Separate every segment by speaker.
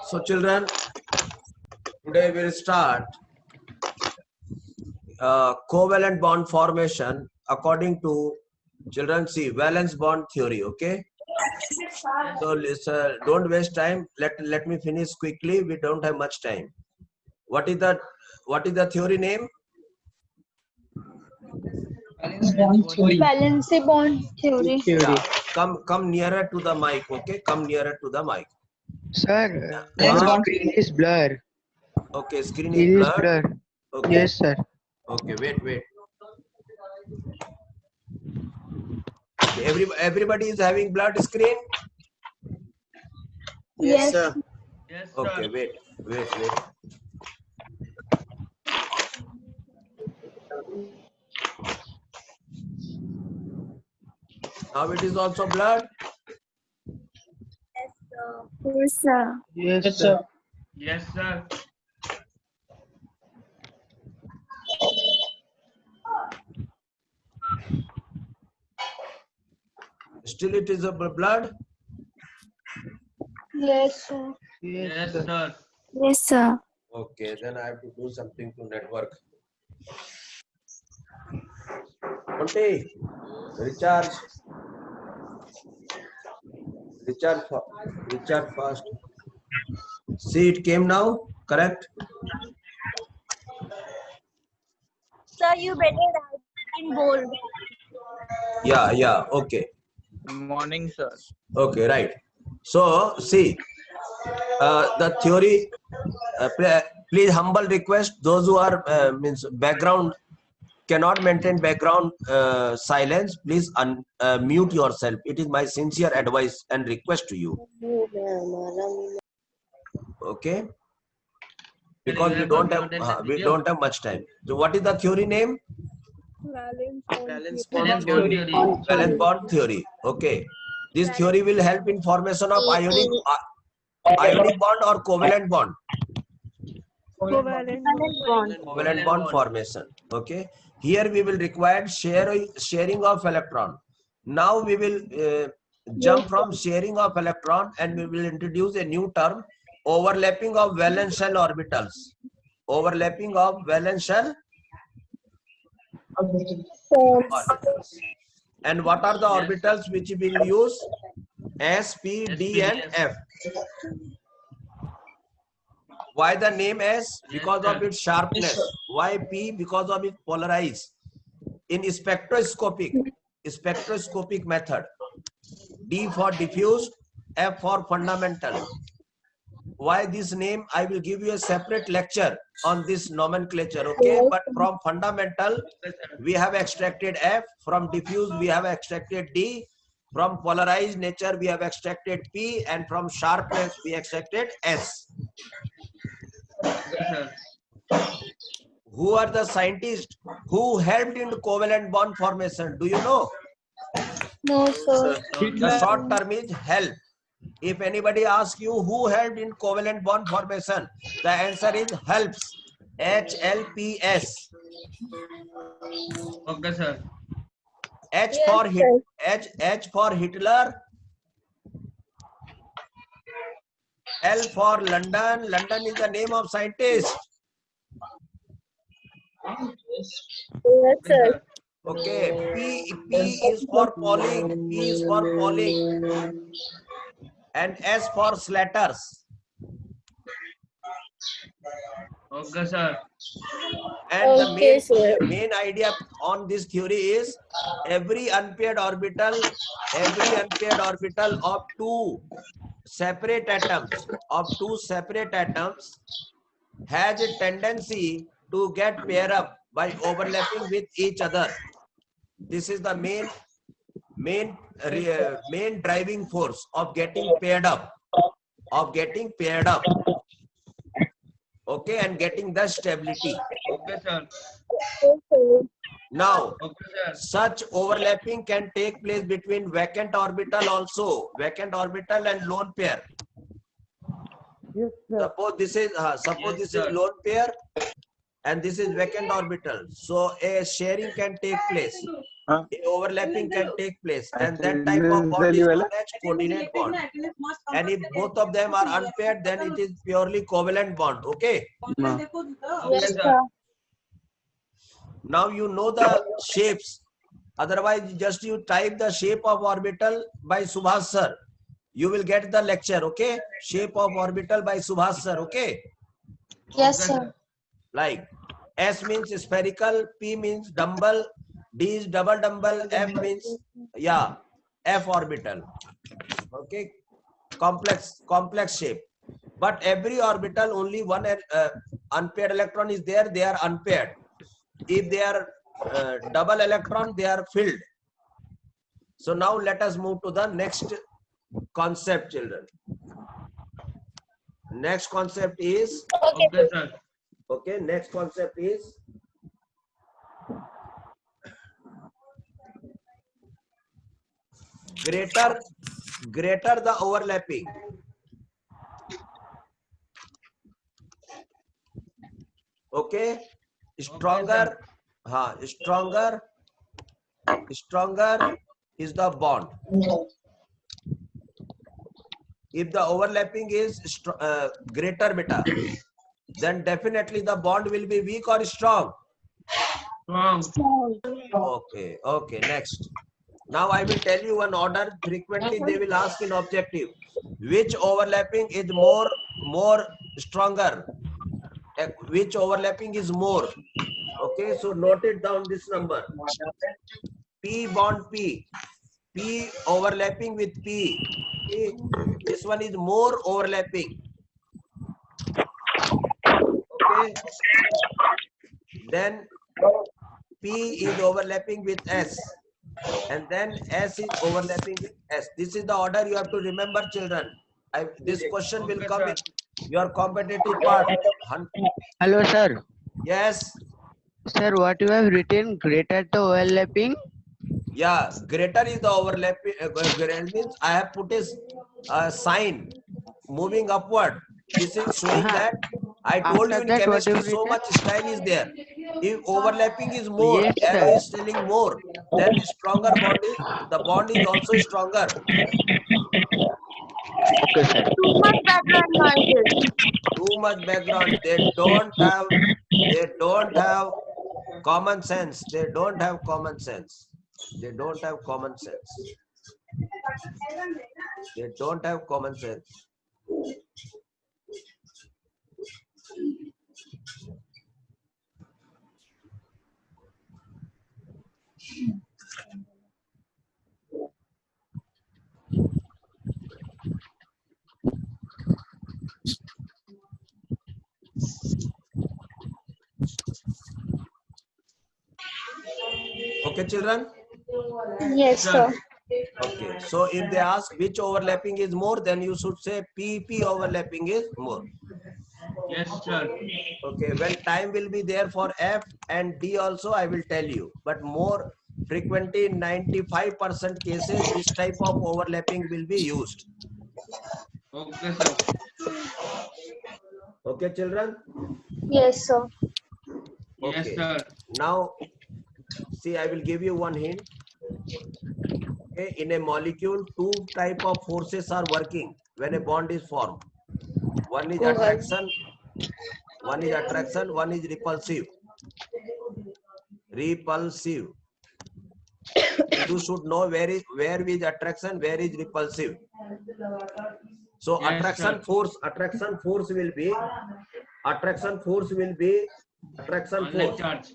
Speaker 1: So children, today we'll start covalent bond formation according to children. See valence bond theory. Okay. So listen, don't waste time. Let me finish quickly. We don't have much time. What is the theory name?
Speaker 2: Valency bond theory.
Speaker 1: Yeah. Come nearer to the mic. Okay. Come nearer to the mic.
Speaker 3: Sir, screen is blur.
Speaker 1: Okay. Screen
Speaker 3: It
Speaker 1: is
Speaker 3: is
Speaker 1: blurred.
Speaker 3: blur.
Speaker 1: Okay.
Speaker 3: Yes, sir.
Speaker 1: Okay. Wait. Okay, everybody is having blurred screen.
Speaker 2: Yes.
Speaker 4: sir.
Speaker 5: Yes, sir.
Speaker 1: Okay, wait. Now it is also blurred.
Speaker 2: Yes, sir.
Speaker 3: Yes, sir.
Speaker 5: Yes, sir.
Speaker 1: Still it is a blurred.
Speaker 2: Yes, sir.
Speaker 5: Yes, sir.
Speaker 2: Yes, sir.
Speaker 1: Okay, then I have to do something to network. Monty, recharge fast. See, it came now, correct?
Speaker 2: Sir, you better write in bold.
Speaker 1: Yeah, okay.
Speaker 4: Morning, sir.
Speaker 1: Okay, right. So, see, the theory, please humble request, those who are, means background, cannot maintain background silence, please mute yourself. It is my sincere advice and request to you. Okay? Because we don't have much time. So what is the theory name?
Speaker 4: Valence
Speaker 5: Valence
Speaker 4: bond
Speaker 5: bond
Speaker 4: theory.
Speaker 5: theory.
Speaker 1: Valence bond theory. Okay. This theory will help in formation of ionic bond or covalent bond. Covalent bond formation. Okay. Here we will require sharing of electron. Now we will jump from sharing of electron and we will introduce a new term, overlapping of valence shell orbitals. Overlapping of valence shell orbitals. And what are the orbitals which we will use? S, P, D and F. Why the name S? Because of its sharpness. Why P? Because of its polarize. In spectroscopic method. D for diffuse, F for fundamental. Why this name? I will give you a separate lecture on this nomenclature, okay? But from fundamental, we have extracted F. From diffuse, we have extracted D. From polarized nature, we have extracted P. And from sharpness, we extracted S.
Speaker 5: Yes, sir.
Speaker 1: Who are the scientists who helped in covalent bond formation? Do you know?
Speaker 2: No, sir.
Speaker 1: The short term is help. If anybody asks you who helped in covalent bond formation, the answer is helps. HLPS.
Speaker 5: Okay, sir.
Speaker 1: H for Hitler. L for London. London is the name of scientist.
Speaker 2: Yes, sir.
Speaker 1: Okay. P is for Pauling. P is for Pauling. And S for Slatters.
Speaker 5: Okay, sir.
Speaker 1: And
Speaker 2: Okay, sir.
Speaker 1: the main idea on this theory is every unpaired orbital of two separate atoms has a tendency to get paired up by overlapping with each other. This is the main driving force of getting paired up. Okay, and getting the stability.
Speaker 5: Okay, sir.
Speaker 1: Now,
Speaker 5: Okay, sir.
Speaker 1: such overlapping can take place between vacant orbital also, vacant orbital and lone pair.
Speaker 3: Yes, sir.
Speaker 1: Suppose this is lone pair and this is vacant orbital. So a sharing can take place.
Speaker 6: Huh?
Speaker 1: a overlapping can take place, and that type of bond is known as coordinate bond. And if both of them are unpaired, then it is purely covalent bond. Okay.
Speaker 6: No.
Speaker 5: Okay,
Speaker 2: Yes,
Speaker 5: sir.
Speaker 2: sir.
Speaker 1: Now you know the shapes. Otherwise, just you type the shape of orbital by Subhas sir. You will get the lecture. Okay. Shape of orbital by Subhas sir. Okay.
Speaker 2: Yes,
Speaker 5: Okay,
Speaker 2: sir.
Speaker 1: Like S means spherical, P means dumbbell, D is double dumbbell, F means F orbital. Okay, complex shape. But every orbital only one unpaired electron is there. They are unpaired. If they are double electron, they are filled. So now let us move to the next concept, children. Next concept is
Speaker 5: Okay, sir.
Speaker 1: okay. Next concept is greater the overlapping, okay, stronger stronger is the bond. If the overlapping is greater beta, then definitely the bond will be weak or strong.
Speaker 5: Strong.
Speaker 1: Okay, next. Now I will tell you one order. Frequently they will ask in objective, which overlapping is more stronger? Which overlapping is more? Okay, so note it down, this number. P bond P. P overlapping with P. Okay, this one is more overlapping. Okay. Then P is overlapping with S. And then S is overlapping with S. This is the order you have to remember, children. This question will
Speaker 5: Okay,
Speaker 1: come
Speaker 5: sir.
Speaker 1: in your competitive part.
Speaker 3: Hello, sir.
Speaker 1: Yes.
Speaker 3: Sir, what you have written greater the overlapping?
Speaker 1: Yeah, greater is the overlapping. Means I have put a sign moving upward. This is showing that I told you
Speaker 3: After
Speaker 1: in
Speaker 3: that, what you
Speaker 1: chemistry
Speaker 3: have
Speaker 1: so
Speaker 3: written?
Speaker 1: much style is there. If overlapping is more,
Speaker 3: Yes,
Speaker 1: arrow
Speaker 3: sir.
Speaker 1: is telling more, then stronger bond is, the bond is also stronger.
Speaker 3: Okay, sir.
Speaker 2: Too much background noises.
Speaker 1: Too much background. They don't have common sense. They don't have common sense. They don't have common sense. They don't have common sense. Okay, children?
Speaker 2: Yes, sir.
Speaker 1: Okay. So if they ask which overlapping is more, then you should say PP overlapping is more.
Speaker 5: Yes, sir.
Speaker 1: Okay. When time will be there for F and D also, I will tell you. But more frequently, in 95% cases, this type of overlapping will be used.
Speaker 5: Okay, sir.
Speaker 1: Okay, children?
Speaker 2: Yes, sir.
Speaker 5: Yes,
Speaker 1: Okay.
Speaker 5: sir.
Speaker 1: Now, see, I will give you one hint. Okay. In a molecule, two type of forces are working when a bond is formed. One is attraction, one is repulsive. Repulsive. You should know where is attraction, where is repulsive. So
Speaker 5: Yes,
Speaker 1: attraction
Speaker 5: sir.
Speaker 1: force will be attraction force.
Speaker 5: Unlike charge.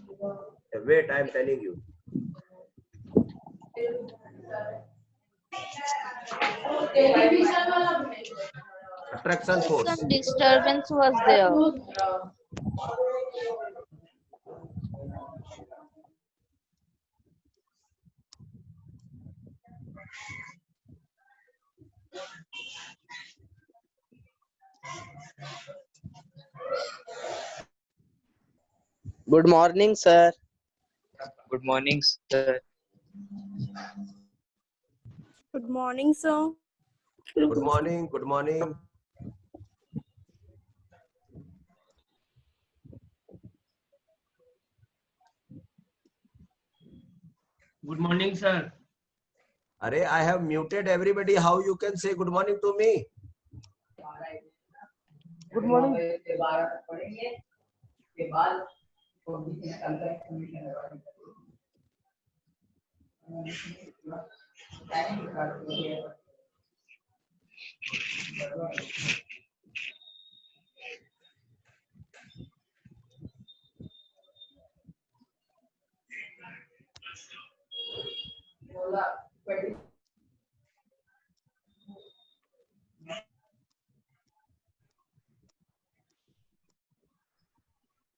Speaker 1: Wait, I am telling you. Attraction force.
Speaker 2: Some disturbance was there.
Speaker 7: Good morning, sir.
Speaker 6: Good morning, sir.
Speaker 8: Good morning, sir.
Speaker 1: Good morning. Good morning.
Speaker 5: Good morning, sir.
Speaker 1: Arey, I have muted everybody. How you can say good morning to me?
Speaker 8: Good morning.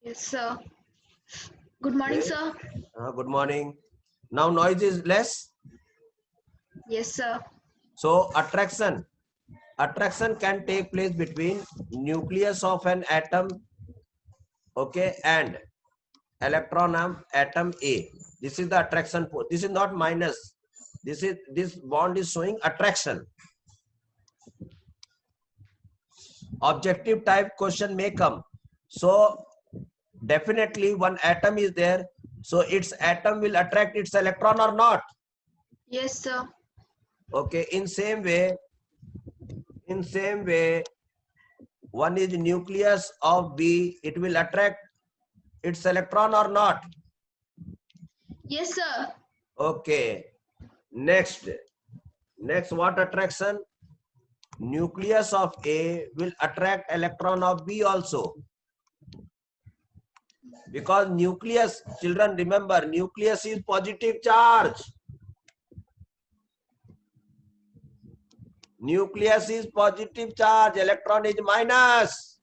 Speaker 9: Yes, sir. Good morning,
Speaker 1: Okay.
Speaker 9: sir.
Speaker 1: Good morning. Now noise is less.
Speaker 9: Yes, sir.
Speaker 1: So attraction can take place between nucleus of an atom, okay, and electron atom A. This is the attraction force. This is not minus. This bond is showing attraction. Objective type question may come. So definitely one atom is there. So its atom will attract its electron or not.
Speaker 9: Yes, sir.
Speaker 1: Okay. In same way, one is nucleus of B. It will attract its electron or not.
Speaker 9: Yes, sir.
Speaker 1: Okay. Next what attraction? Nucleus of A will attract electron of B also. Because nucleus, children remember, nucleus is positive charge. Nucleus is positive charge, electron is minus.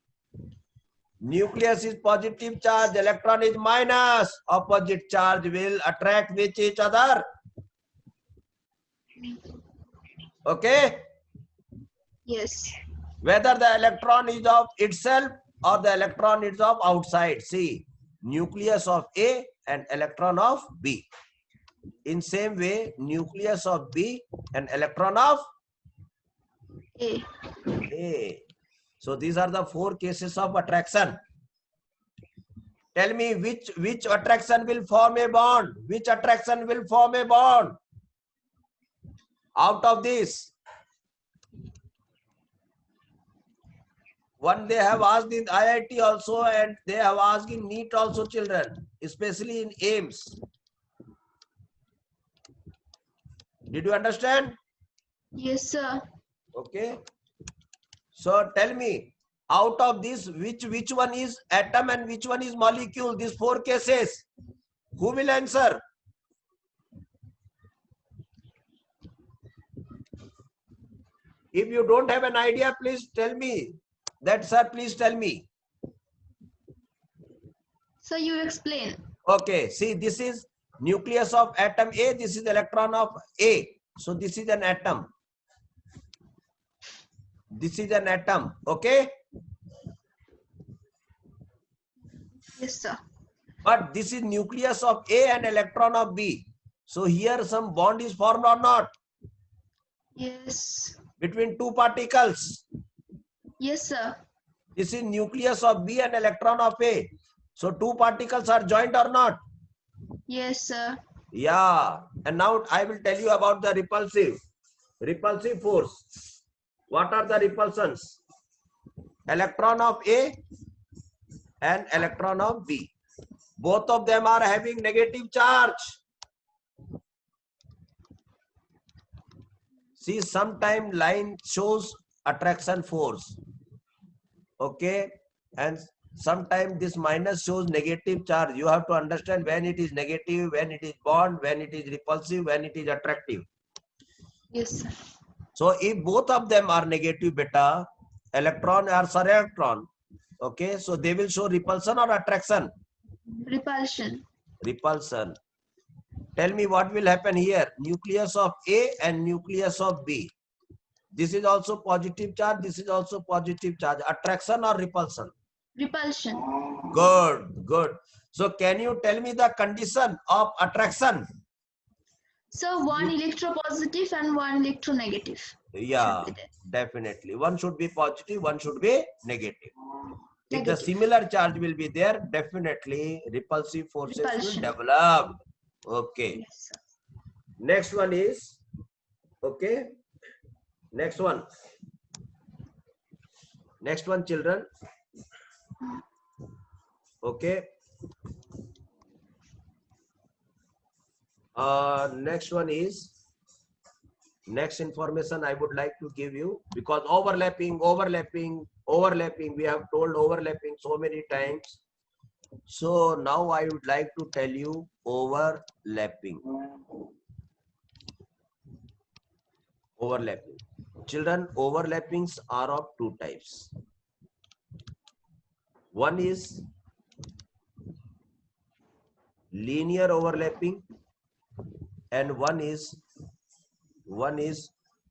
Speaker 1: Nucleus is positive charge, electron is minus. Opposite charge will attract with each other. Okay?
Speaker 9: Yes.
Speaker 1: Whether the electron is of itself or the electron is of outside. See, nucleus of A and electron of B. In same way, nucleus of B and electron of
Speaker 9: A.
Speaker 1: A. So these are the 4 cases of attraction. Tell me which attraction will form a bond? Which attraction will form a bond? Out of this. One they have asked in IIT also, and they have asked in NEET also, children, especially in AIMS. Did you understand?
Speaker 9: Yes, sir.
Speaker 1: Okay. So tell me, out of this, which one is atom and which one is molecule? These 4 cases. Who will answer? If you don't have an idea, please tell me. That, sir, please tell me.
Speaker 9: So you explain.
Speaker 1: Okay, see, this is nucleus of atom A, this is electron of A. So this is an atom. This is an atom, okay?
Speaker 9: Yes, sir.
Speaker 1: But this is nucleus of A and electron of B. So here some bond is formed or not?
Speaker 9: Yes.
Speaker 1: Between 2 particles.
Speaker 9: Yes, sir.
Speaker 1: This is nucleus of B and electron of A. So 2 particles are joined or not?
Speaker 9: Yes, sir.
Speaker 1: Yeah. And now I will tell you about the repulsive force. What are the repulsions? Electron of A and electron of B. Both of them are having negative charge. See, sometime line shows attraction force. Okay. And sometimes this minus shows negative charge. You have to understand when it is negative, when it is bond, when it is repulsive, when it is attractive.
Speaker 9: Yes, sir.
Speaker 1: So if both of them are negative beta, electron or electron, okay, so they will show repulsion or attraction?
Speaker 9: Repulsion.
Speaker 1: Repulsion. Tell me what will happen here. Nucleus of A and nucleus of B. This is also positive charge. This is also positive charge. Attraction or repulsion?
Speaker 9: Repulsion.
Speaker 1: Good, good. So can you tell me the condition of attraction?
Speaker 9: So one electropositive and one electronegative.
Speaker 1: Yeah, definitely. One should be positive, one should be negative. If the similar charge will be there, definitely repulsive forces will develop. Okay.
Speaker 9: Yes, sir.
Speaker 1: Next one is, okay, next one children, okay. Next one is, next information I would like to give you, because overlapping, we have told overlapping so many times. So now I would like to tell you overlapping. Overlapping. Children, overlappings are of two types. One is linear overlapping and one is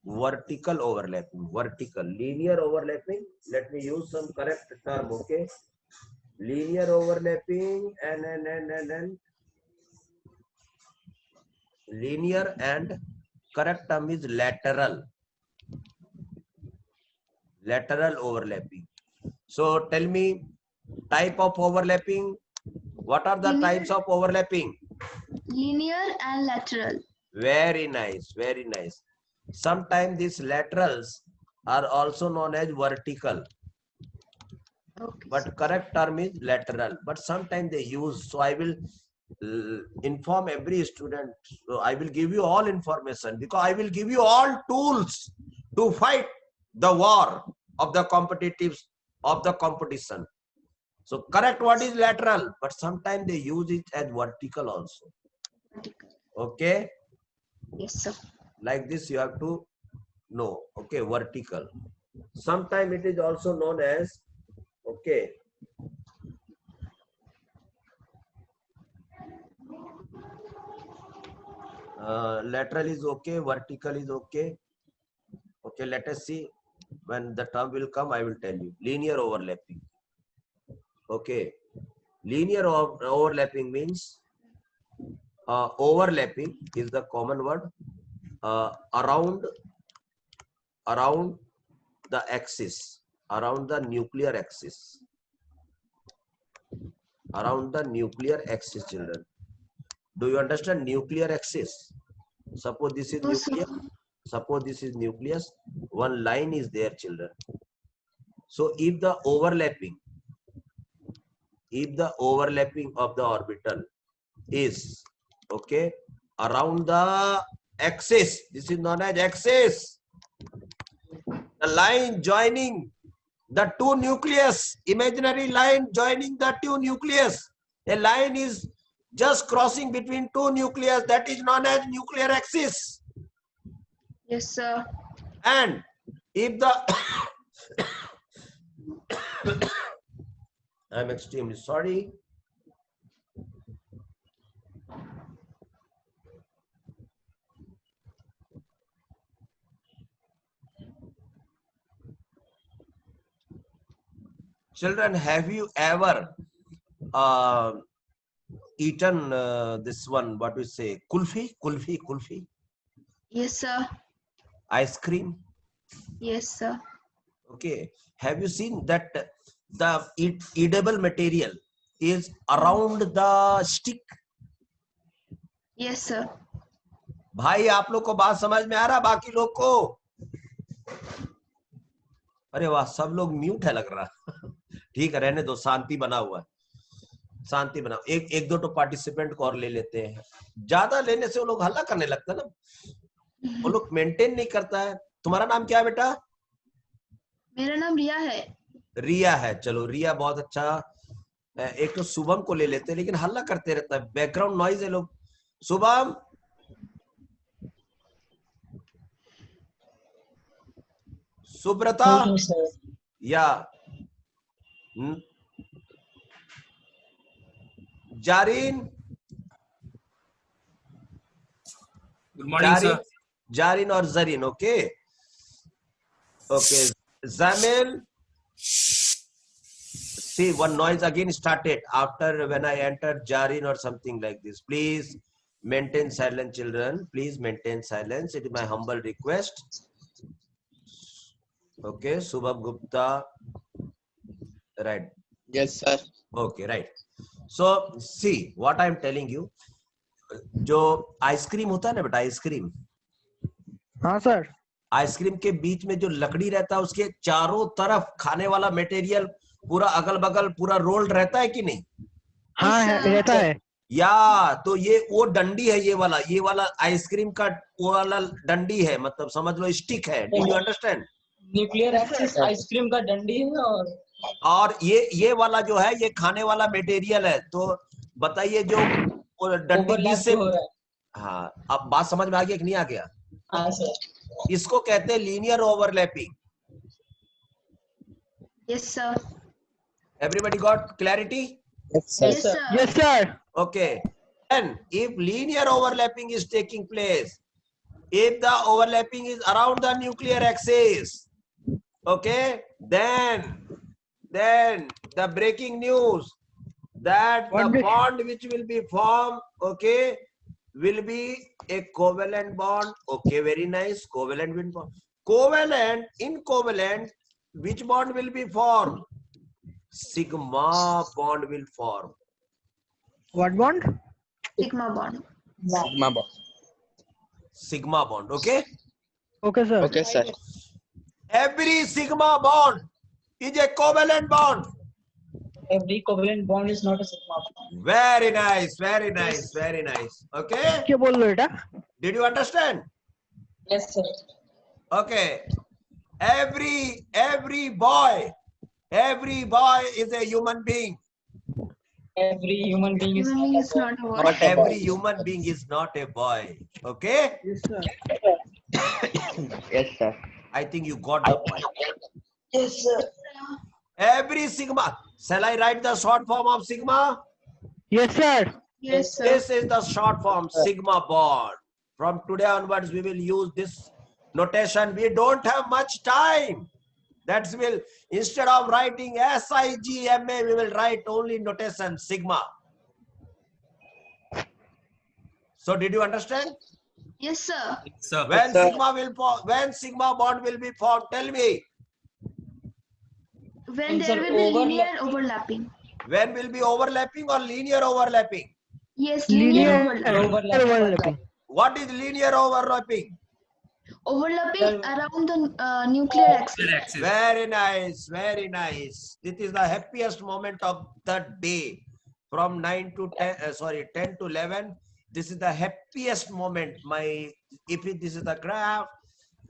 Speaker 1: vertical overlapping. Vertical. Linear overlapping, let me use some correct term, okay? Linear overlapping and linear and correct term is lateral. Lateral overlapping. So tell me type of overlapping. What are the
Speaker 9: Linear.
Speaker 1: types of overlapping?
Speaker 9: Linear and lateral.
Speaker 1: Very nice, very nice. Sometimes these laterals are also known as vertical.
Speaker 9: Okay.
Speaker 1: But correct term is lateral. But sometimes they use. So I will inform every student. So I will give you all information, because I will give you all tools to fight the war of the competitives of the competition. So correct what is lateral, but sometimes they use it as vertical also.
Speaker 9: Vertical.
Speaker 1: Okay.
Speaker 9: Yes, sir.
Speaker 1: Like this you have to know. Okay, vertical. Sometimes it is also known as, okay, lateral is okay, vertical is okay. Okay, let us see. When the term will come, I will tell you. Linear overlapping. Okay, linear overlapping means overlapping is the common word around the axis, around the nuclear axis, around the nuclear axis, children. Do you understand nuclear axis? Suppose this is
Speaker 9: No, sir.
Speaker 1: nucleus. Suppose this is nucleus. One line is there, children. So if the overlapping of the orbital is, okay, around the axis, this is known as axis. The line joining the two nucleus, imaginary line joining the two nucleus. A line is just crossing between two nucleus, that is known as nuclear axis.
Speaker 9: Yes, sir.
Speaker 1: And if the I'm extremely sorry. Children, have you ever eaten this one, what we say, kulfi?
Speaker 9: Yes, sir.
Speaker 1: Ice cream?
Speaker 9: Yes, sir.
Speaker 1: Okay. Have you seen that the edible material is around the stick?
Speaker 9: Yes, sir.
Speaker 1: भाई आप लोग को बात समझ में आ रहा, बाकी लोग को? अरे वाह, सब लोग म्यूट है लग रहा। ठीक है, रहने दो, शांति बना हुआ है, शांति बनाओ। एक दो तो पार्टिसिपेंट को और ले लेते हैं। ज्यादा लेने से वो लोग हल्ला करने लगता है ना, वो लोग मेंटेन नहीं करता है। तुम्हारा नाम क्या है बेटा?
Speaker 9: मेरा नाम रिया है।
Speaker 1: रिया है, चलो रिया बहुत अच्छा। एक तो शुभम को ले लेते हैं, लेकिन हल्ला करते रहता है, बैकग्राउंड नॉइज है लोग। शुभम, सुब्रता, या जारीन,
Speaker 10: गुड मॉर्निंग सर।
Speaker 1: जारीन और Zareen, okay okay. Zamil, see one noise again started after when I entered Jarin or something like this. Please maintain silence, children. Please maintain silence. It is my humble request. Okay, Subham Gupta. Right.
Speaker 7: Yes, sir.
Speaker 1: Okay, right. So see what I am telling you. जो ice cream होता है ना बेटा, ice cream,
Speaker 3: हाँ sir.
Speaker 1: Ice cream के बीच में जो लकड़ी रहता है उसके चारों तरफ खाने वाला मटेरियल पूरा अगल बगल पूरा रोल्ड रहता है कि नहीं?
Speaker 3: हाँ
Speaker 9: Yes, sir.
Speaker 3: रहता है।
Speaker 1: या तो ये वो डंडी है, ये वाला आइसक्रीम का वो वाला डंडी है, मतलब समझ लो स्टिक है। Do you understand?
Speaker 4: Nuclear axis ice cream का डंडी है
Speaker 1: और ये वाला जो है ये खाने वाला मटेरियल है। तो बताइए जो वो डंडी
Speaker 4: ओवरलैप
Speaker 1: बीच से,
Speaker 4: हो रहा है।
Speaker 1: हाँ अब बात समझ में आ गया कि नहीं आ गया?
Speaker 4: हाँ सर।
Speaker 1: इसको कहते हैं linear overlapping.
Speaker 9: Yes, sir.
Speaker 1: Everybody got clarity?
Speaker 7: Yes, sir.
Speaker 9: Yes, sir.
Speaker 3: Yes sir.
Speaker 1: Okay. Then, if linear overlapping is taking place, if the overlapping is around the nuclear axis, okay, then the breaking news that the bond which will be formed, okay, will be a covalent bond. Okay, very nice. Covalent bond. Covalent, in covalent, which bond will be formed? Sigma bond will form.
Speaker 3: What bond?
Speaker 9: Sigma bond.
Speaker 7: Sigma bond.
Speaker 1: Sigma bond, okay?
Speaker 3: Okay sir.
Speaker 7: Okay, sir.
Speaker 1: Every sigma bond is a covalent bond.
Speaker 4: Every covalent bond is not a sigma bond.
Speaker 1: Very nice, very nice, very nice. Okay?
Speaker 3: क्या बोल रहे बेटा?
Speaker 1: Did you understand?
Speaker 4: Yes sir.
Speaker 1: Okay. Every boy is a human being.
Speaker 4: Every human being is
Speaker 9: Human being is not a word.
Speaker 1: Every human being is not a boy. Okay?
Speaker 3: Yes sir.
Speaker 7: Yes, sir.
Speaker 1: I think you got the point.
Speaker 4: Yes sir.
Speaker 1: Every sigma. Shall I write the short form of sigma?
Speaker 3: Yes sir.
Speaker 9: Yes, sir.
Speaker 1: This is the short form, sigma bond. From today onwards, we will use this notation. We don't have much time. That will, instead of writing SIGMA, we will write only notation sigma. So did you understand?
Speaker 9: Yes, sir.
Speaker 10: Sir.
Speaker 1: When
Speaker 7: sir.
Speaker 1: sigma will when sigma bond will be formed, tell me.
Speaker 9: When
Speaker 4: Sir,
Speaker 9: there will be linear overlapping.
Speaker 1: When will be overlapping or linear overlapping?
Speaker 9: Yes, linear overlapping.
Speaker 3: Overlapping.
Speaker 1: What is linear overlapping?
Speaker 9: Overlapping around the nuclear axis.
Speaker 10: Axis.
Speaker 1: Very nice, very nice. This is the happiest moment of the day. From 10 to 11. This is the happiest moment. This is the graph,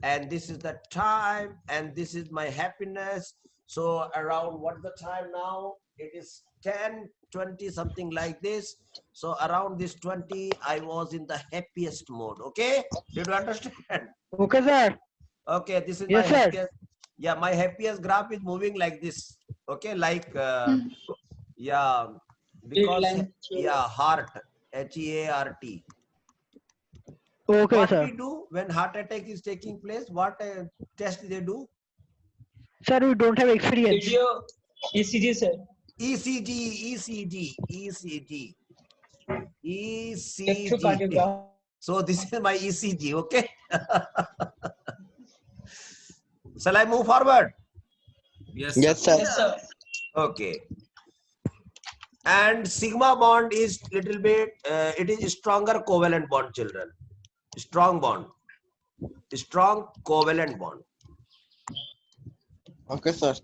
Speaker 1: and this is the time, and this is my happiness. So around what's the time now? It is 10:20, something like this. So around this 20, I was in the happiest mode. Okay, did you understand?
Speaker 3: Okay sir.
Speaker 1: Okay, this is
Speaker 3: Yes,
Speaker 1: my
Speaker 3: sir.
Speaker 1: happiest. Yeah, my happiest graph is moving like this. Okay, like yeah, because yeah, heart, HEART.
Speaker 3: Okay
Speaker 1: What
Speaker 3: sir.
Speaker 1: we do when heart attack is taking place? What test they do?
Speaker 3: Sir, we don't have experience.
Speaker 4: Video ECG sir.
Speaker 1: ECG.
Speaker 4: Electrocardiograph.
Speaker 1: So this is my ECG. Okay. Shall I move forward?
Speaker 10: Yes.
Speaker 7: Yes, sir.
Speaker 4: Yes sir.
Speaker 1: Okay. And sigma bond is little bit, it is stronger covalent bond, children. Strong bond. Strong covalent bond.
Speaker 7: Okay, sir.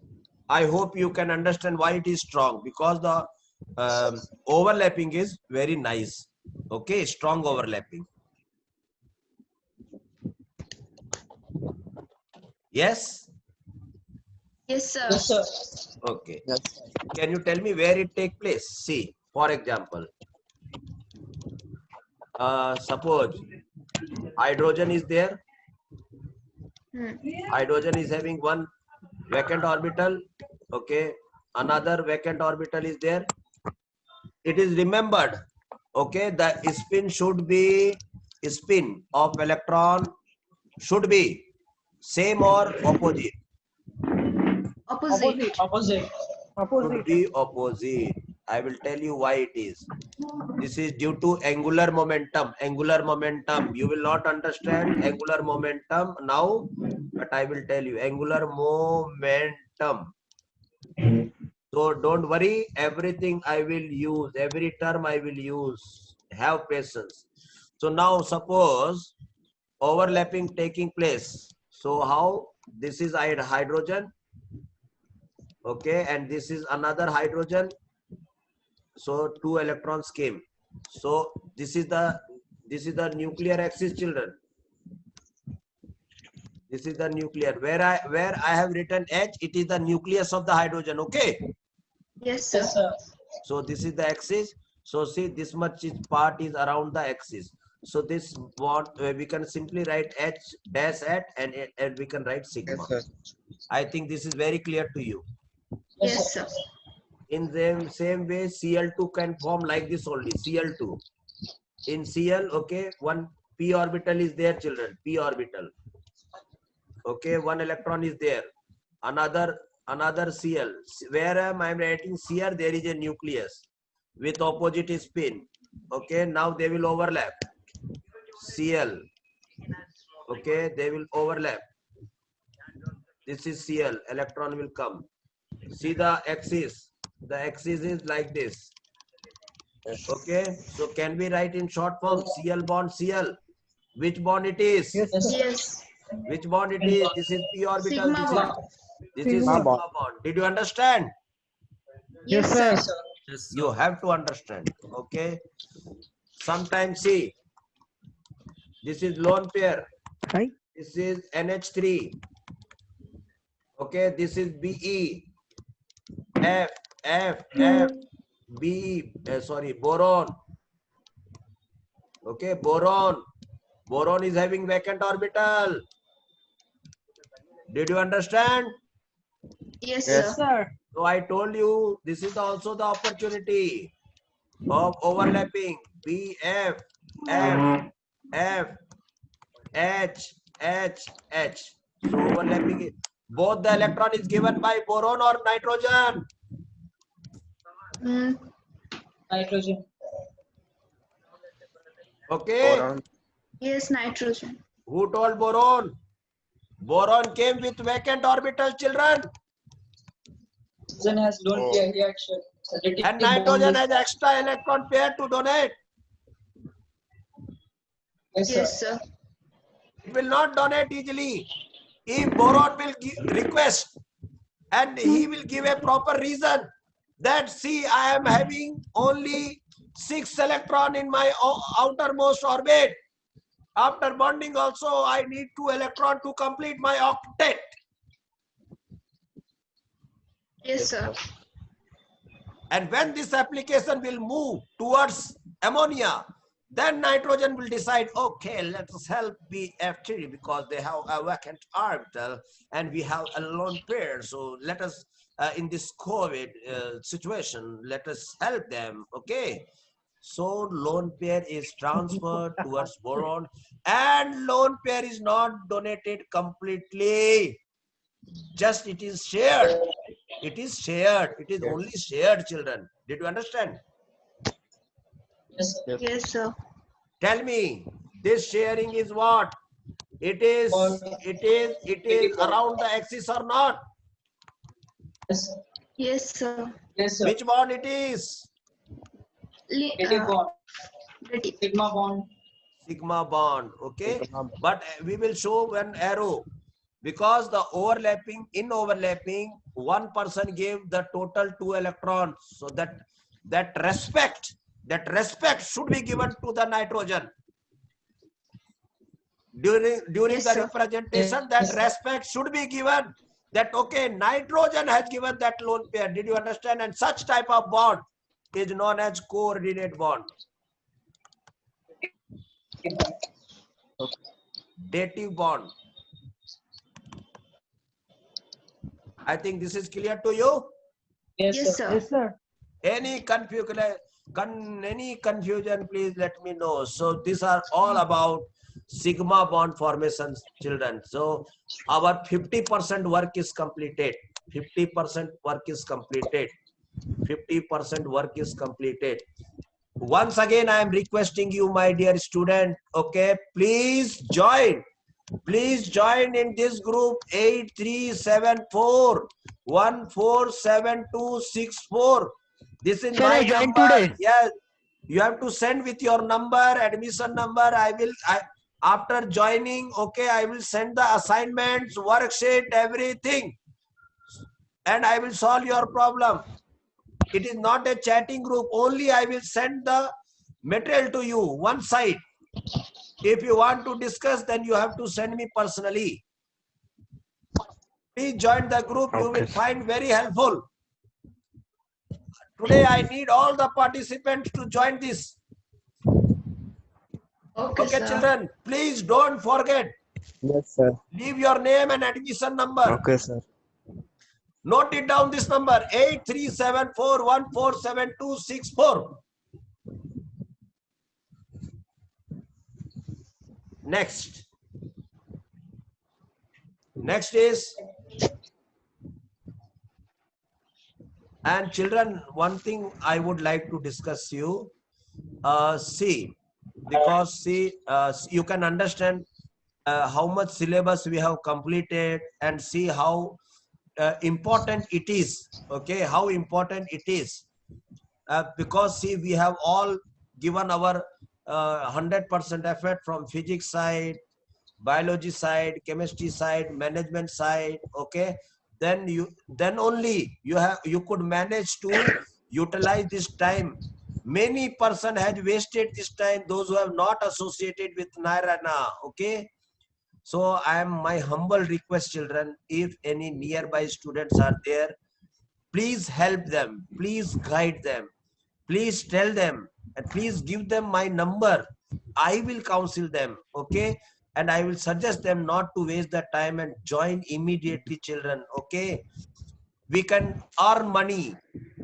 Speaker 1: I hope you can understand why it is strong, because the overlapping is very nice. Okay, strong overlapping. Yes?
Speaker 9: Yes, sir.
Speaker 4: Yes sir.
Speaker 1: Okay.
Speaker 7: Yes.
Speaker 1: Can you tell me where it take place? See, for example, suppose hydrogen is there. Hydrogen is having one vacant orbital. Okay. Another vacant orbital is there. It is remembered. Okay. The spin of electron should be same or opposite.
Speaker 9: Opposite.
Speaker 4: Opposite.
Speaker 1: Should be opposite. I will tell you why it is. This is due to angular momentum. Angular momentum. You will not understand angular momentum now, but I will tell you angular momentum. So don't worry. Everything I will use. Every term I will use. Have patience. So now suppose overlapping taking place. So how this is hydrogen, okay, and this is another hydrogen. So 2 electrons came. So this is the nuclear axis, children. This is the nuclear. Where I have written H, it is the nucleus of the hydrogen. Okay.
Speaker 9: Yes, sir.
Speaker 4: Yes, sir.
Speaker 1: So this is the axis. So see, this much part is around the axis. So this bond we can simply write H dash at and we can write sigma.
Speaker 7: Yes, sir.
Speaker 1: I think this is very clear to you.
Speaker 9: Yes, sir.
Speaker 1: In the same way, Cl2 can form like this only. Cl2. In Cl, okay, one p orbital is there, children. P orbital. Okay, 1 electron is there. Another Cl. Where am I writing Cl? There is a nucleus with opposite spin. Okay, now they will overlap. Cl. Okay, they will overlap. This is Cl. Electron will come. See the axis. The axis is like this. Okay, so can we write in short form Cl bond Cl? Which bond it is?
Speaker 4: Yes, sir.
Speaker 9: Yes.
Speaker 1: Which bond it is? This is p orbital.
Speaker 9: Sigma bond.
Speaker 1: This is
Speaker 7: Sigma
Speaker 1: sigma
Speaker 7: bond.
Speaker 1: bond. Did you understand?
Speaker 9: Yes, sir.
Speaker 4: Yes, sir.
Speaker 10: Yes,
Speaker 1: You have to understand. Okay. Sometimes see. This is lone pair.
Speaker 3: Hi.
Speaker 1: This is NH3. Okay. This is Be. F. Be. Sorry. Boron. Okay. Boron. Boron is having vacant orbital. Did you understand?
Speaker 9: Yes,
Speaker 7: Yes,
Speaker 9: sir.
Speaker 1: So I told you this is also the opportunity of overlapping. BF, F, H. So overlapping it. Both the electron is given by boron or nitrogen.
Speaker 4: Nitrogen.
Speaker 1: Okay.
Speaker 7: boron.
Speaker 9: Yes, nitrogen.
Speaker 1: Who told boron? Boron came with vacant orbital, children.
Speaker 4: Oxygen has lone pair reaction.
Speaker 1: And nitrogen has extra electron pair to donate.
Speaker 4: Yes, sir.
Speaker 9: Yes, sir.
Speaker 1: It will not donate easily. If boron will request and he will give a proper reason that see I am having only 6 electron in my outermost orbit. After bonding also I need 2 electron to complete my octet.
Speaker 9: Yes, sir.
Speaker 1: And when this application will move towards ammonia, then nitrogen will decide, okay, let us help BF3 because they have a vacant orbital and we have a lone pair. So let us, in this COVID situation, let us help them, okay? So lone pair is transferred towards boron and lone pair is not donated completely. Just it is shared. It is shared. It is only shared, children. Did you understand?
Speaker 4: Yes, sir.
Speaker 9: Yes, sir.
Speaker 1: Tell me, this sharing is what? It is around the axis or not?
Speaker 4: Yes, sir.
Speaker 9: Yes, sir.
Speaker 4: Yes, sir.
Speaker 1: Which bond it is?
Speaker 4: Negative bond.
Speaker 9: Ready.
Speaker 4: Sigma bond.
Speaker 1: Sigma bond, okay?
Speaker 7: Sigma bond.
Speaker 1: But we will show one arrow because the overlapping, in overlapping, one person gave the total 2 electrons. So that respect should be given to the nitrogen. During
Speaker 9: Yes,
Speaker 1: the
Speaker 9: sir.
Speaker 1: representation,
Speaker 4: Yes,
Speaker 1: that
Speaker 4: sir.
Speaker 1: respect should be given. That okay, nitrogen has given that lone pair. Did you understand? And such type of bond is known as coordinate bond. Dative bond. I think this is clear to you.
Speaker 4: Yes,
Speaker 9: Yes,
Speaker 4: sir.
Speaker 9: sir.
Speaker 1: Any confusion, please let me know. So these are all about sigma bond formations, children. So our 50% work is completed. 50% work is completed. 50% work is completed. Once again, I am requesting you, my dear student, okay, please join in this group 8374 147264. This is
Speaker 3: Sir,
Speaker 1: my
Speaker 3: I joined
Speaker 1: number.
Speaker 3: today.
Speaker 1: Yes, You have to send with your number, admission number. After joining, okay, I will send the assignments, worksheet, everything. And I will solve your problem. It is not a chatting group. Only I will send the material to you, one side. If you want to discuss, then you have to send me personally. Please join the group. You will find very helpful. Today I need all the participants to join this.
Speaker 9: Okay,
Speaker 1: Okay,
Speaker 9: sir.
Speaker 1: children, please don't forget.
Speaker 7: Yes, sir.
Speaker 1: Leave your name and admission number.
Speaker 7: Okay, sir.
Speaker 1: Note it down, this number 8374147264. Next is, and children, one thing I would like to discuss you. See, because you can understand how much syllabus we have completed, and see how important it is. Okay, how important it is, because see, we have all given our 100% effort from physics side, biology side, chemistry side, management side. Okay, then only you could manage to utilize this time. Many person has wasted this time, those who have not associated with Narayana. Okay, so my humble request, children, if any nearby students are there, please help them, please guide them, please tell them, and please give them my number. I will counsel them, okay? And I will suggest them not to waste the time and join immediately, children, okay? We can earn money,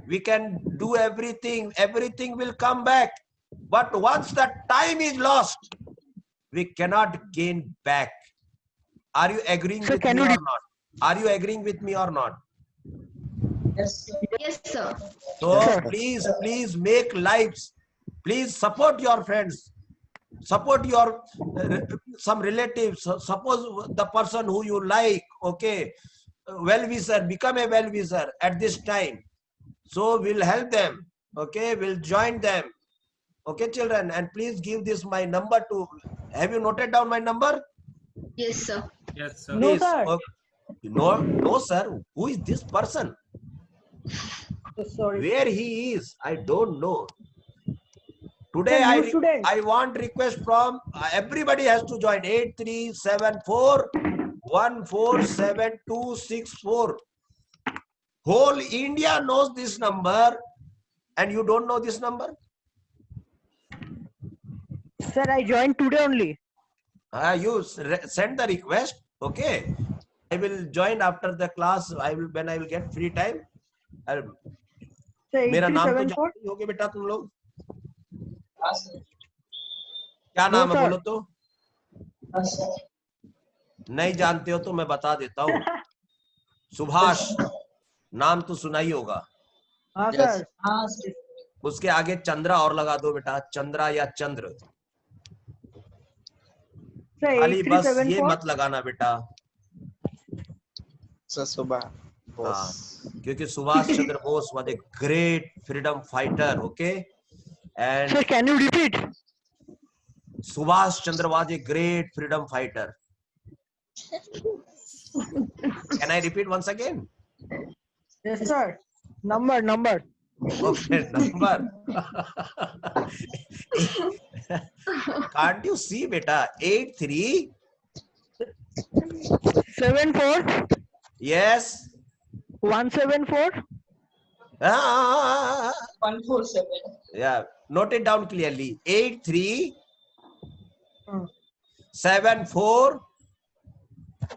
Speaker 1: we can do everything, everything will come back. But once the time is lost, we cannot gain back. Are you agreeing with me or not? Are you agreeing with me or not?
Speaker 4: Yes, sir.
Speaker 9: Yes, sir.
Speaker 1: So please make lives. Please support your friends. Support your some relatives. Suppose the person who you like, okay, well-wisher, become a well-wisher at this time. So we'll help them, okay, we'll join them. Okay, children, and please give this my number to, have you noted down my number?
Speaker 9: Yes, sir.
Speaker 10: Yes, sir.
Speaker 1: Please. Okay. No, sir. Who is this person?
Speaker 4: Sorry.
Speaker 1: Where he is, I don't know. Today
Speaker 4: Sir,
Speaker 1: I want request from everybody has to join 8374147264. Whole India knows this number, and you don't know this number?
Speaker 3: Sir, I joined today only.
Speaker 1: You send the request, okay? I will join after the class. When I will get free time. मेरा नाम तो जानते ही होगे बेटा तुम लोग, क्या नाम है बोलो तो? नहीं जानते हो तो मैं बता देता हूँ। सुभाष नाम तो सुना ही होगा।
Speaker 4: हाँ सर। हाँ सर।
Speaker 1: उसके आगे चंद्रा और लगा दो बेटा, चंद्रा या चंद्र। खाली बस ये मत लगाना बेटा।
Speaker 7: Subhash Bose.
Speaker 1: क्योंकि Subhash Chandra Bose was a great freedom fighter, okay? And
Speaker 3: Sir, can you repeat?
Speaker 1: Subhash Chandra was a great freedom fighter. Can I repeat once again?
Speaker 4: Yes, sir.
Speaker 3: Number.
Speaker 1: Okay, number. Can't you see, beta? 83.
Speaker 3: 74
Speaker 1: Yes.
Speaker 3: 174
Speaker 4: 147.
Speaker 1: Yeah. Note it down clearly. 83 74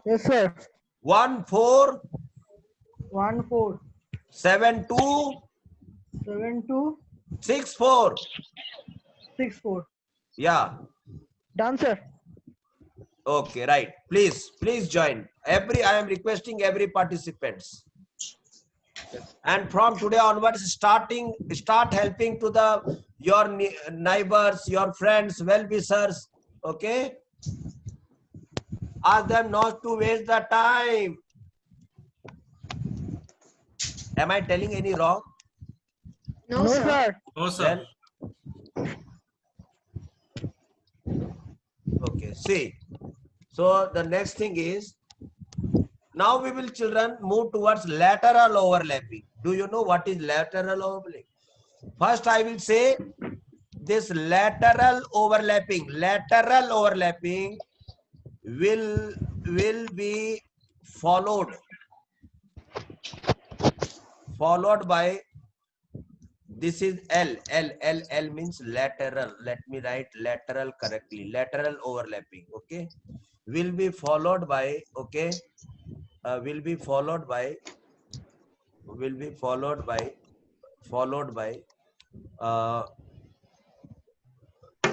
Speaker 3: Yes, sir.
Speaker 1: 14
Speaker 3: 14
Speaker 1: 72
Speaker 3: 72
Speaker 1: 64.
Speaker 3: 64.
Speaker 1: Yeah.
Speaker 3: Done, sir.
Speaker 1: Okay, right. Please join. I am requesting every participants. And from today onwards, start helping to your neighbors, your friends, well-wishers. Okay. Ask them not to waste the time. Am I telling any wrong?
Speaker 9: No, sir.
Speaker 10: No, sir.
Speaker 1: Then Okay, see. So the next thing is, now we will children move towards lateral overlapping. Do you know what is lateral overlapping? First I will say this lateral overlapping will be followed by, this is L means lateral. Let me write lateral correctly. Lateral overlapping, okay, will be followed by, okay, will be followed by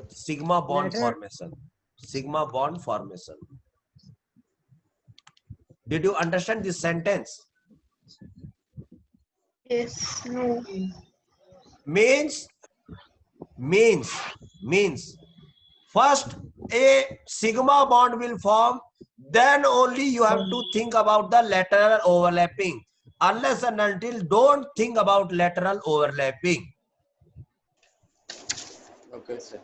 Speaker 1: sigma bond formation. Sigma bond formation. Did you understand this sentence?
Speaker 9: Yes. No.
Speaker 1: Means first a sigma bond will form, then only you have to think about the lateral overlapping. Unless and until, don't think about lateral overlapping.
Speaker 7: Okay, sir.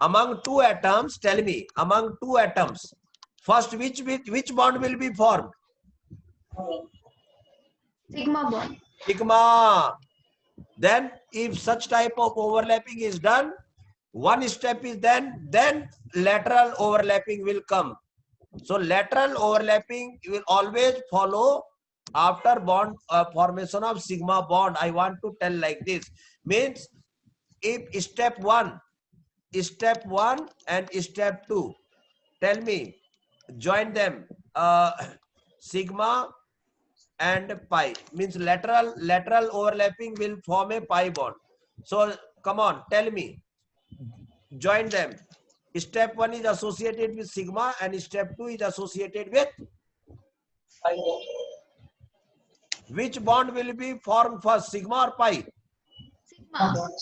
Speaker 1: Among two atoms, tell me, among two atoms, first which bond will be formed?
Speaker 9: Sigma bond.
Speaker 1: Sigma. Then if such type of overlapping is done, one step is then lateral overlapping will come. So lateral overlapping will always follow after bond formation of sigma bond. I want to tell like this. Means if step 1 and step 2, tell me, join them, sigma and pi, means lateral overlapping will form a pi bond. So come on, tell me, join them. Step 1 is associated with sigma and step 2 is associated with, which bond will be formed first, sigma or pi?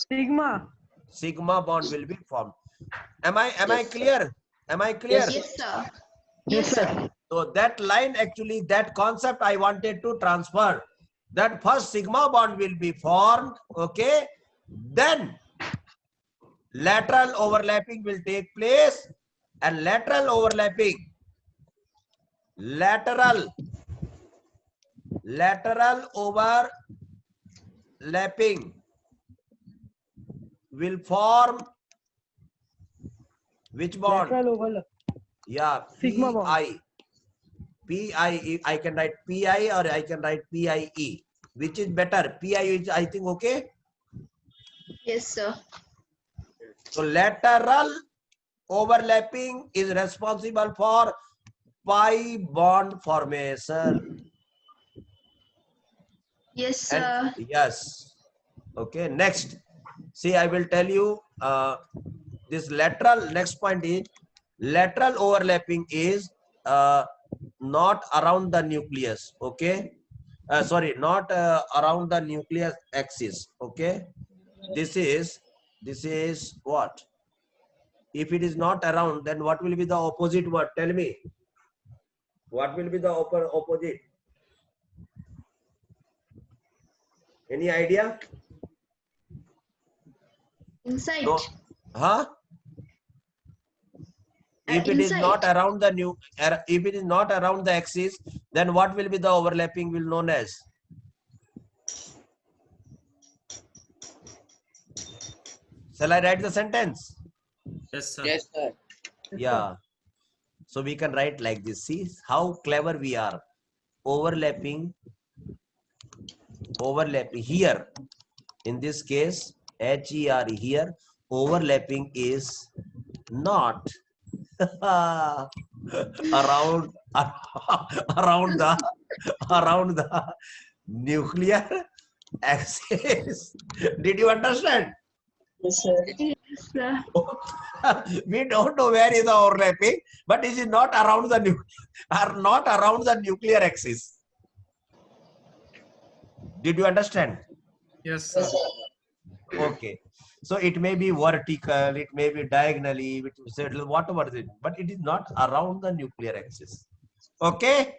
Speaker 9: Sigma.
Speaker 1: Sigma bond will be formed. Am I clear? Am I clear?
Speaker 9: Yes, sir. Yes, sir.
Speaker 1: So that line, actually, that concept I wanted to transfer. That first sigma bond will be formed, okay? Then lateral overlapping will take place, and lateral overlapping will form which bond?
Speaker 4: Lateral overlap.
Speaker 1: Yeah,
Speaker 4: Sigma bond.
Speaker 1: PI, I can write PI or I can write PIE. Which is better? PI is, I think, okay?
Speaker 9: Yes, sir.
Speaker 1: So lateral overlapping is responsible for pi bond formation.
Speaker 9: Yes, sir.
Speaker 1: And yes. Okay, next. See, I will tell you this lateral, next point is lateral overlapping is not around the nucleus, okay? Sorry, not around the nucleus axis, okay? This is what? If it is not around, then what will be the opposite word? Tell me. What will be the opposite? Any idea?
Speaker 9: Inside.
Speaker 1: No. Huh? If it is not around the if it is not around the axis, then what will be the overlapping will known as? Shall I write the sentence?
Speaker 10: Yes, sir.
Speaker 7: Yes, sir.
Speaker 1: Yeah. So we can write like this. See how clever we are. Overlapping here. In this case, HER here. Overlapping is not around the nuclear axis. Did you understand?
Speaker 4: Yes, sir.
Speaker 9: Yes, sir.
Speaker 1: We don't know where is the overlapping, but it is not around the nuclear axis. Did you understand?
Speaker 10: Yes, sir.
Speaker 1: Okay. So it may be vertical, it may be diagonally, whatever it is, but it is not around the nuclear axis. Okay?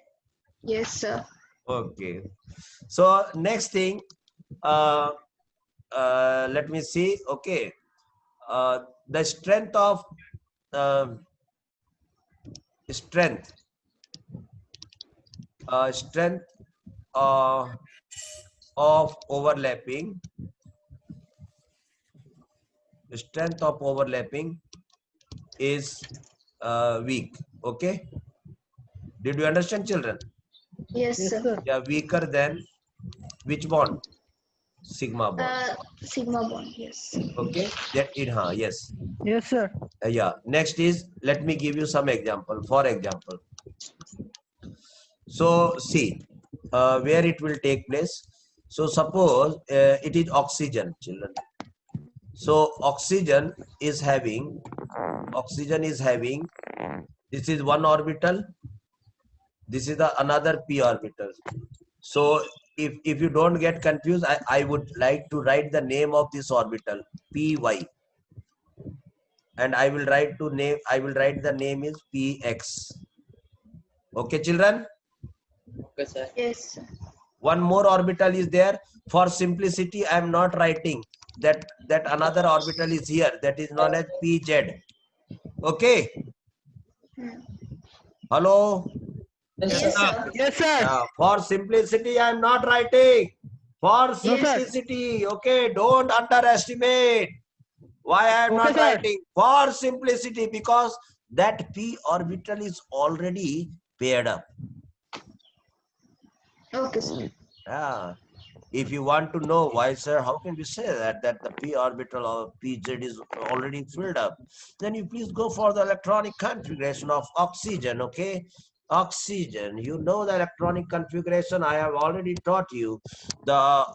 Speaker 9: Yes, sir.
Speaker 1: Okay. So next thing, let me see. Okay. The strength of strength strength of overlapping is weak. Okay, did you understand, children?
Speaker 9: Yes, sir.
Speaker 1: Yeah, weaker than which bond? Sigma bond.
Speaker 9: Sigma bond. Yes.
Speaker 1: Okay, that it, yes.
Speaker 3: Yes, sir.
Speaker 1: Yeah, next is, let me give you some example. For example, so see where it will take place. So suppose it is oxygen, children. So oxygen is having this is one orbital, this is the another p orbital. So if you don't get confused, I would like to write the name of this orbital, py, and I will write the name is px. Okay, children?
Speaker 6: Okay, sir.
Speaker 9: Yes, sir.
Speaker 1: One more orbital is there. For simplicity, I am not writing that another orbital is here, that is known as pz. Okay. Hello.
Speaker 9: Yes, sir.
Speaker 3: Yes, sir.
Speaker 1: For simplicity, I am not writing. For simplicity, okay, don't underestimate. Why I am not writing? For simplicity, because that p orbital is already paired up.
Speaker 9: Okay, sir.
Speaker 1: Yeah. If you want to know why, sir, how can we say that the p orbital of pz is already filled up, then you please go for the electronic configuration of oxygen. Okay, oxygen, you know the electronic configuration. I have already taught you the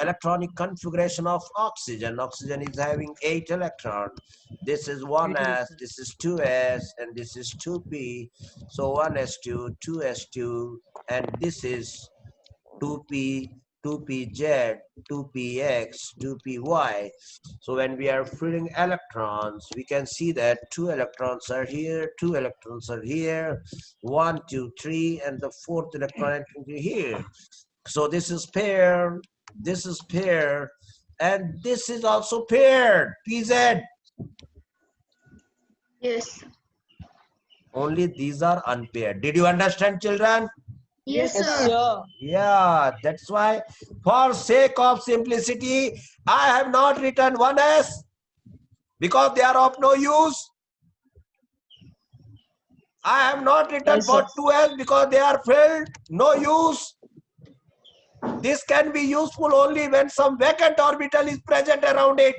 Speaker 1: electronic configuration of oxygen. Oxygen is having 8 electrons. This is 1s, this is 2s, and this is 2p. So 1s2, 2s2, and this is 2p, 2pz, 2px, 2py. So when we are filling electrons, we can see that 2 electrons are here, 2 electrons are here, 1, 2, 3, and the 4th electron entering here. So this is paired, and this is also paired, pz.
Speaker 9: Yes.
Speaker 1: Only these are unpaired. Did you understand, children?
Speaker 9: Yes, sir.
Speaker 1: Yeah, that's why, for sake of simplicity, I have not written 1s because they are of no use. I have not written for 2s because they are filled, no use. This can be useful only when some vacant orbital is present around it.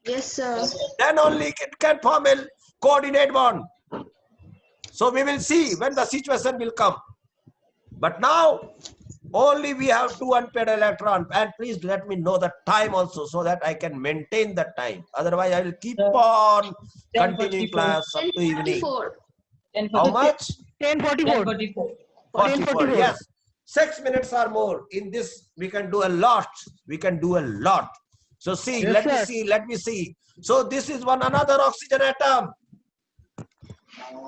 Speaker 9: Yes, sir.
Speaker 1: Then only it can form a coordinate bond. So we will see when the situation will come. But now, only we have 2 unpaired electrons. And please let me know the time also, so that I can maintain the time. Otherwise, I will keep on continuing class up to evening.
Speaker 9: 10:44.
Speaker 1: How much?
Speaker 3: 10:44.
Speaker 1: 44. Yes. 6 minutes or more. In this, we can do a lot. So see,
Speaker 3: Yes,
Speaker 1: let me see. So this is another oxygen atom.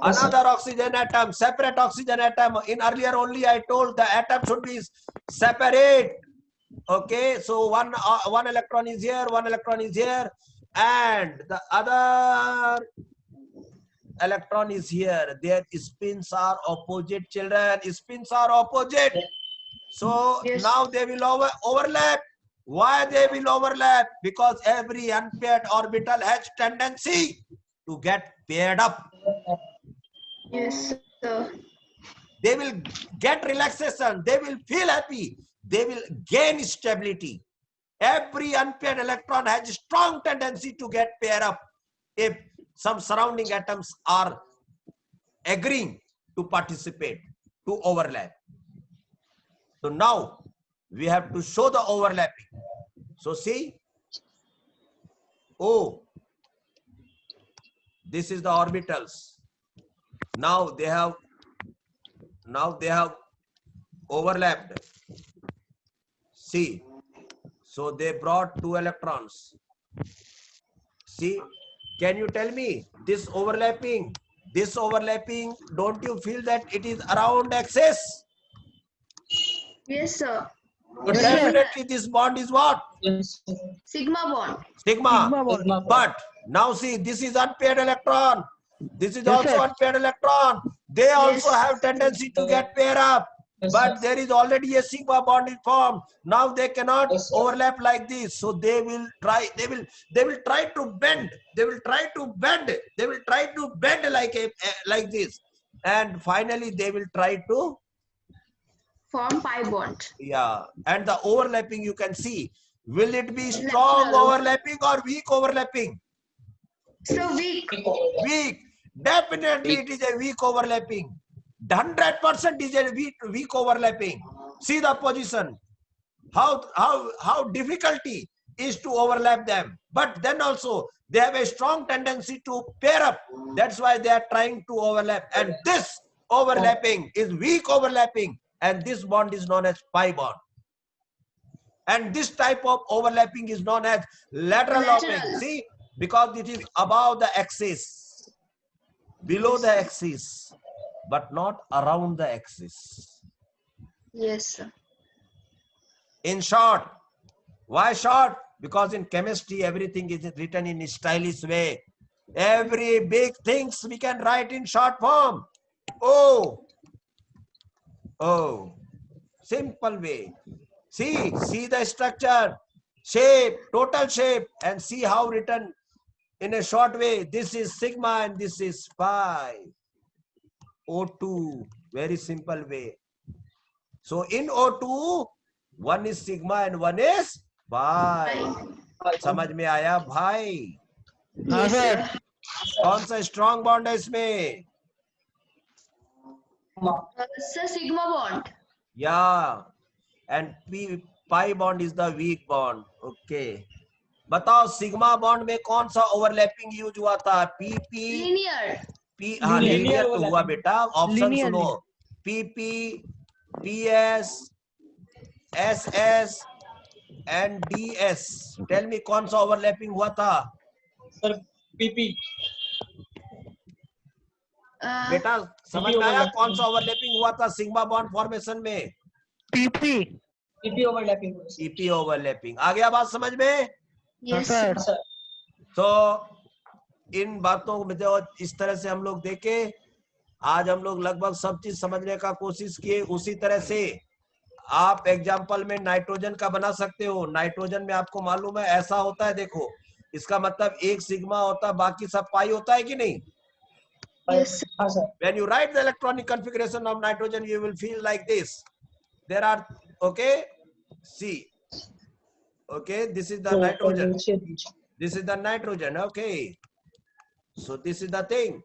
Speaker 1: Another oxygen atom, separate oxygen atom. In earlier only I told the atom should be separate. Okay, so one electron is here, one electron is here, and the other electron is here. Their spins are opposite, children. Spins are opposite. So now they will overlap. Why they will overlap? Because every unpaired orbital has tendency to get paired up.
Speaker 9: Yes, sir.
Speaker 1: They will get relaxation. They will feel happy. They will gain stability. Every unpaired electron has a strong tendency to get paired up if some surrounding atoms are agreeing to participate, to overlap. So now we have to show the overlapping. So see, oh, this is the orbitals. Now they have overlapped. See, so they brought 2 electrons. See, can you tell me this overlapping, don't you feel that it is around axis?
Speaker 9: Yes, sir.
Speaker 1: So definitely this bond is what?
Speaker 4: Yes, sir.
Speaker 9: Sigma bond.
Speaker 1: Sigma.
Speaker 4: Sigma bond.
Speaker 1: But now see, this is unpaired electron. This is
Speaker 3: Yes,
Speaker 1: also
Speaker 3: sir.
Speaker 1: unpaired electron. They also
Speaker 9: Yes.
Speaker 1: have tendency to get pair up.
Speaker 4: Yes,
Speaker 1: But
Speaker 4: sir.
Speaker 1: there is already a sigma bond is formed. Now they cannot
Speaker 4: Yes, sir.
Speaker 1: overlap like this. So they will try to bend. They will try to bend. They will try to bend like this. And finally they will try to,
Speaker 9: Form pi bond.
Speaker 1: yeah. And the overlapping you can see. Will it be strong
Speaker 9: Lateral.
Speaker 1: overlapping or weak overlapping?
Speaker 9: So weak.
Speaker 1: Weak. Definitely it is a weak overlapping. 100% is a weak overlapping. See the position. How difficulty is to overlap them. But then also they have a strong tendency to pair up. That's why they are trying to overlap. And this overlapping is weak overlapping. And this bond is known as pi bond. And this type of overlapping is known as lateral
Speaker 9: Lateral.
Speaker 1: overlapping. See, because it is above the axis, below the axis, but not around the axis.
Speaker 9: Yes, sir.
Speaker 1: In short, why short? Because in chemistry, everything is written in a stylish way. Every big things we can write in short form. Oh, simple way. See the structure, shape, total shape, and see how written in a short way. This is sigma and this is pi. O2, very simple way. So in O2, one is sigma and one is pi. समझ में आया भाई?
Speaker 3: हाँ sir.
Speaker 1: कौन सा strong bond है इसमें?
Speaker 9: Sir, sigma bond.
Speaker 1: Yeah. And pi bond is the weak bond. Okay. बताओ सिग्मा बॉन्ड में कौन सा ओवरलैपिंग यूज हुआ था? PP,
Speaker 9: Linear.
Speaker 1: P, हाँ लीनियर तो हुआ बेटा. Option
Speaker 3: Linear.
Speaker 1: सुनो. PP, PS, SS and DS. Tell me कौन सा ओवरलैपिंग हुआ था?
Speaker 4: Sir, PP.
Speaker 1: बेटा समझ में आया कौन सा ओवरलैपिंग हुआ था सिग्मा बॉन्ड फॉर्मेशन में?
Speaker 3: PP.
Speaker 4: PP overlapping.
Speaker 1: PP overlapping. आ गया बात समझ में?
Speaker 9: Yes,
Speaker 3: sir.
Speaker 9: sir.
Speaker 1: तो इन बातों को जो इस तरह से हम लोग देखे, आज हम लोग लगभग सब चीज समझने का कोशिश किए. उसी तरह से आप एग्जाम्पल में नाइट्रोजन का बना सकते हो. नाइट्रोजन में आपको मालूम है ऐसा होता है. देखो इसका मतलब एक सिग्मा होता है, बाकी सब पाई होता है कि नहीं?
Speaker 9: Yes, sir.
Speaker 4: हाँ sir.
Speaker 1: When you write the electronic configuration of nitrogen, you will feel like this. There are, okay, see, okay, this is the nitrogen. This is the nitrogen, okay. So this is the thing.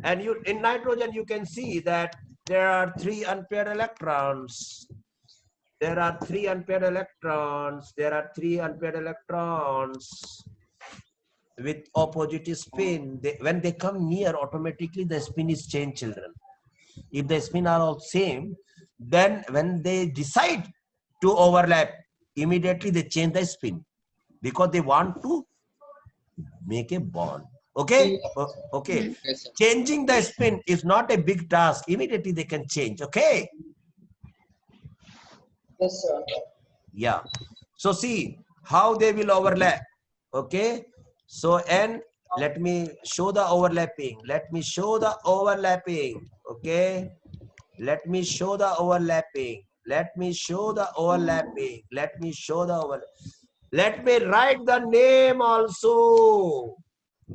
Speaker 1: And you in nitrogen, you can see that there are 3 unpaired electrons. There are 3 unpaired electrons. There are 3 unpaired electrons with opposite spin. When they come near, automatically the spin is changed, children. If the spin are all same, then when they decide to overlap, immediately they change the spin because they want to make a bond. Okay? Okay.
Speaker 6: Yes, sir.
Speaker 1: Changing the spin is not a big task. Immediately they can change. Okay?
Speaker 4: Yes, sir.
Speaker 1: Yeah. So see how they will overlap. Okay? So and let me show the overlapping. Let me show the overlapping. Okay? Let me show the overlapping. Let me show the overlapping. Let me show the overlapping. Let me write the name also.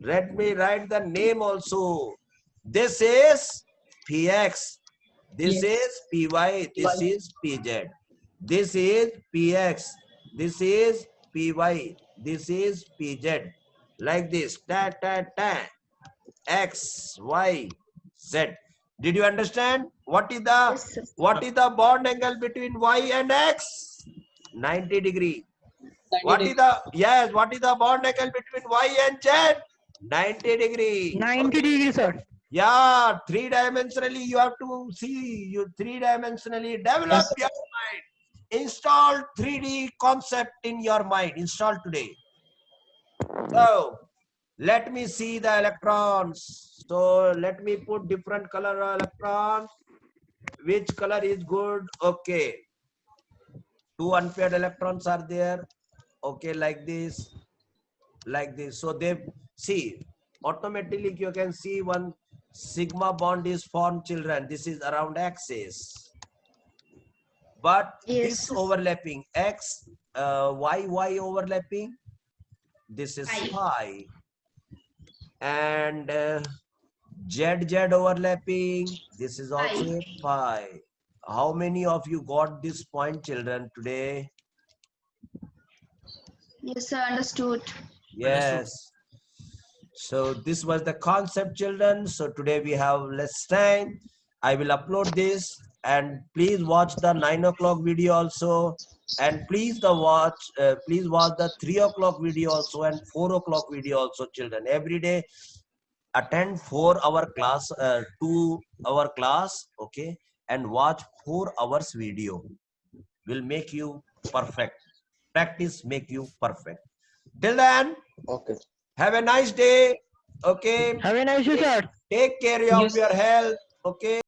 Speaker 1: Let me write the name also. This is PX. This is PY. This is PZ. This is PX. This is PY. This is PZ. Like this. Ta ta ta. X, Y, Z. Did you understand? What is the bond angle between Y and X? 90 degree. What is the bond angle between Y and Z? 90 degree.
Speaker 3: 90 degrees, sir.
Speaker 1: Yeah, 3-dimensionally you have to see. You 3-dimensionally develop your mind. Install 3D concept in your mind. Install today. So let me see the electrons. So let me put different color electrons. Which color is good? Okay. 2 unpaired electrons are there. Okay, like this. So they see automatically you can see one sigma bond is formed, children. This is around axis. But
Speaker 9: Yes,
Speaker 1: this
Speaker 9: sir.
Speaker 1: overlapping X, Y overlapping, this is
Speaker 9: Pi.
Speaker 1: phi. And Z overlapping, this is also a phi. How many of you got this point, children, today?
Speaker 9: Yes, sir. Understood.
Speaker 1: Yes. So this was the concept, children. So today we have less time. I will upload this, and please watch the 9 o'clock video also, and please watch the 3 o'clock video also and 4 o'clock video also, children. Every day attend 4-hour class, 2-hour class, okay, and watch 4 hours video. Will make you perfect. Practice make you perfect. Till then,
Speaker 7: Okay.
Speaker 1: have a nice day. Okay.
Speaker 3: Have a nice day, sir.
Speaker 1: Take care of
Speaker 4: Yes.
Speaker 1: your health. Okay.